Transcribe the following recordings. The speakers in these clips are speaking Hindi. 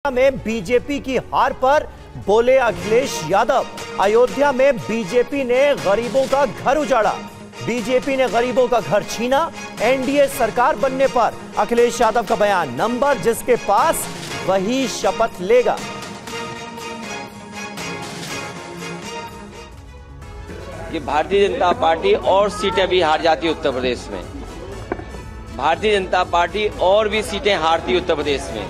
में बीजेपी की हार पर बोले अखिलेश यादव। अयोध्या में बीजेपी ने गरीबों का घर उजाड़ा, बीजेपी ने गरीबों का घर छीना। एनडीए सरकार बनने पर अखिलेश यादव का बयान, नंबर जिसके पास वही शपथ लेगा। ये भारतीय जनता पार्टी और सीटें भी हार जाती है उत्तर प्रदेश में। भारतीय जनता पार्टी और भी सीटें हारती है उत्तर प्रदेश में।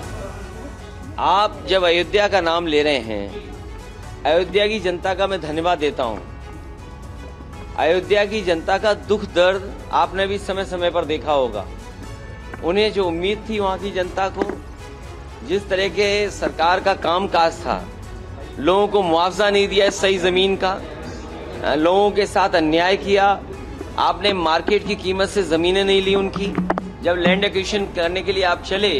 आप जब अयोध्या का नाम ले रहे हैं, अयोध्या की जनता का मैं धन्यवाद देता हूं। अयोध्या की जनता का दुख दर्द आपने भी समय समय पर देखा होगा। उन्हें जो उम्मीद थी वहां की जनता को, जिस तरह के सरकार का कामकाज था, लोगों को मुआवजा नहीं दिया सही जमीन का, लोगों के साथ अन्याय किया, आपने मार्केट की कीमत से जमीनें नहीं ली उनकी। जब लैंड एक्विजिशन करने के लिए आप चले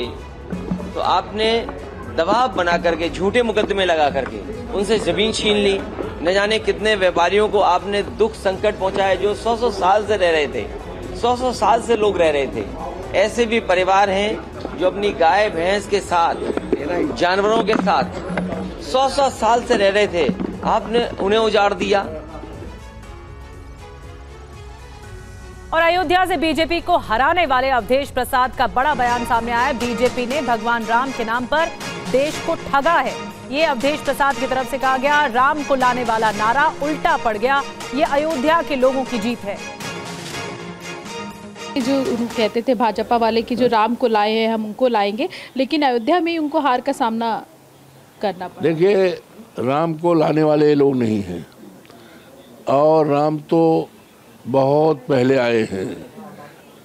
तो आपने दबाव बना करके, झूठे मुकदमे लगा करके उनसे जमीन छीन ली। न जाने कितने व्यापारियों को आपने दुख संकट पहुंचाया जो 100 साल से रह रहे थे, 100 साल से लोग रह रहे थे। ऐसे भी परिवार हैं जो अपनी गाय भैंस के साथ, जानवरों के साथ 100 साल से रह रहे थे, आपने उन्हें उजाड़ दिया। और अयोध्या से बीजेपी को हराने वाले अवधेश प्रसाद का बड़ा बयान सामने आया। बीजेपी ने भगवान राम के नाम पर देश को ठगा है, ये अवधेश प्रसाद की तरफ से कहा गया। राम को लाने वाला नारा उल्टा पड़ गया, ये अयोध्या के लोगों की जीत है। जो कहते थे भाजपा वाले कि जो राम को लाए हैं हम उनको लाएंगे, लेकिन अयोध्या में उनको हार का सामना करना पड़ा। देखिए, राम को लाने वाले लोग नहीं हैं, और राम तो बहुत पहले आए हैं।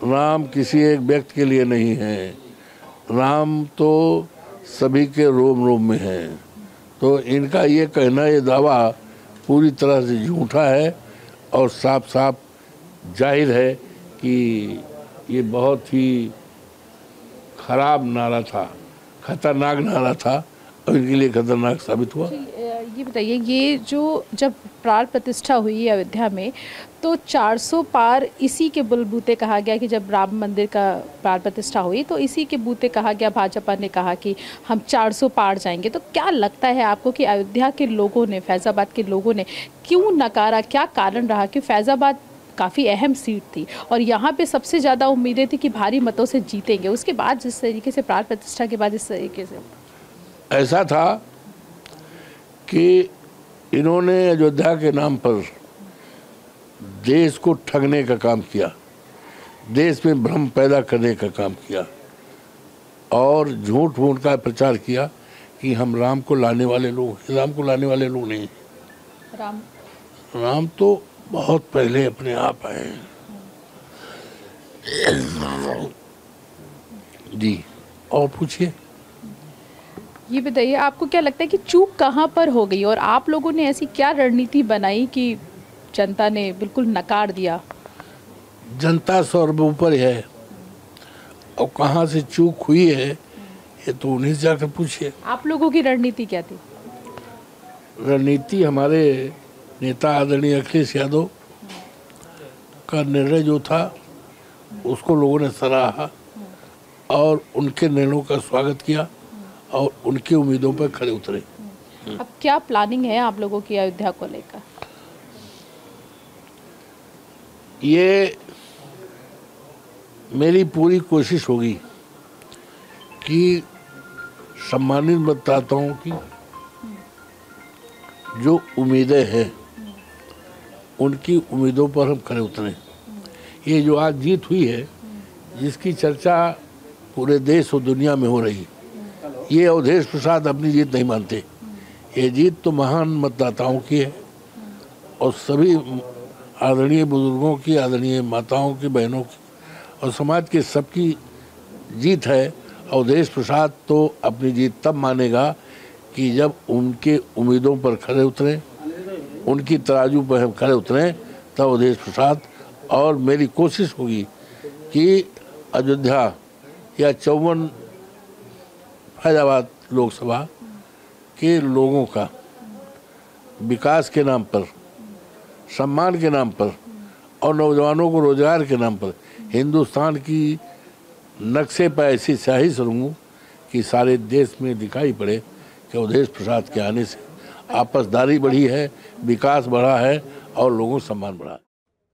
राम किसी एक व्यक्ति के लिए नहीं है, राम तो सभी के रोम रोम में है। तो इनका ये कहना, ये दावा पूरी तरह से झूठा है और साफ साफ जाहिर है कि ये बहुत ही खराब नारा था, खतरनाक नारा था, और इनके लिए खतरनाक साबित हुआ। ये बताइए, ये जो जब प्राण प्रतिष्ठा हुई अयोध्या में तो 400 पार इसी के बलबूते कहा गया कि जब राम मंदिर का प्राण प्रतिष्ठा हुई तो इसी के बूते कहा गया, भाजपा ने कहा कि हम 400 पार जाएंगे। तो क्या लगता है आपको कि अयोध्या के लोगों ने, फैज़ाबाद के लोगों ने क्यों नकारा? क्या कारण रहा कि फैज़ाबाद काफ़ी अहम सीट थी और यहाँ पे सबसे ज़्यादा उम्मीदें थी कि भारी मतों से जीतेंगे, उसके बाद जिस तरीके से प्राण प्रतिष्ठा के बाद इस तरीके से ऐसा था कि इन्होंने अयोध्या के नाम पर देश को ठगने का काम किया, देश में भ्रम पैदा करने का काम किया और झूठ मूठ का प्रचार किया कि हम राम को लाने वाले लोग। राम को लाने वाले लोग नहीं, राम तो बहुत पहले अपने आप आए हैं। जी, और पूछिए। ये बताइए, आपको क्या लगता है कि चूक कहाँ पर हो गई और आप लोगों ने ऐसी क्या रणनीति बनाई कि जनता ने बिल्कुल नकार दिया? जनता सर्वोपरि है, और कहाँ से चूक हुई है ये तो उन्हीं से जाकर पूछिए। आप लोगों की रणनीति क्या थी? रणनीति हमारे नेता आदरणीय अखिलेश यादव का निर्णय जो था उसको लोगों ने सराहा और उनके निर्णयों का स्वागत किया और उनकी उम्मीदों पर खड़े उतरे। अब क्या प्लानिंग है आप लोगों की अयोध्या को लेकर? ये मेरी पूरी कोशिश होगी कि सम्मानित मतदाताओं की जो उम्मीदें हैं उनकी उम्मीदों पर हम खड़े उतरें। ये जो आज जीत हुई है, जिसकी चर्चा पूरे देश और दुनिया में हो रही, ये अवधेश प्रसाद अपनी जीत नहीं मानते। ये जीत तो महान मतदाताओं की है और सभी आदरणीय बुजुर्गों की, आदरणीय माताओं की, बहनों की और समाज के सबकी जीत है। अवधेश प्रसाद तो अपनी जीत तब मानेगा कि जब उनके उम्मीदों पर खड़े उतरें, उनकी तराजू पर हम खड़े उतरें, तब अवधेश प्रसाद। और मेरी कोशिश होगी कि अयोध्या या 54 फैज़ाबाद लोकसभा के लोगों का विकास के नाम पर, सम्मान के नाम पर और नौजवानों को रोजगार के नाम पर हिंदुस्तान की नक्शे पर ऐसी स्याही सुरूँ कि सारे देश में दिखाई पड़े कि अवधेश प्रसाद के आने से आपसदारी बढ़ी है, विकास बढ़ा है और लोगों का सम्मान बढ़ा है।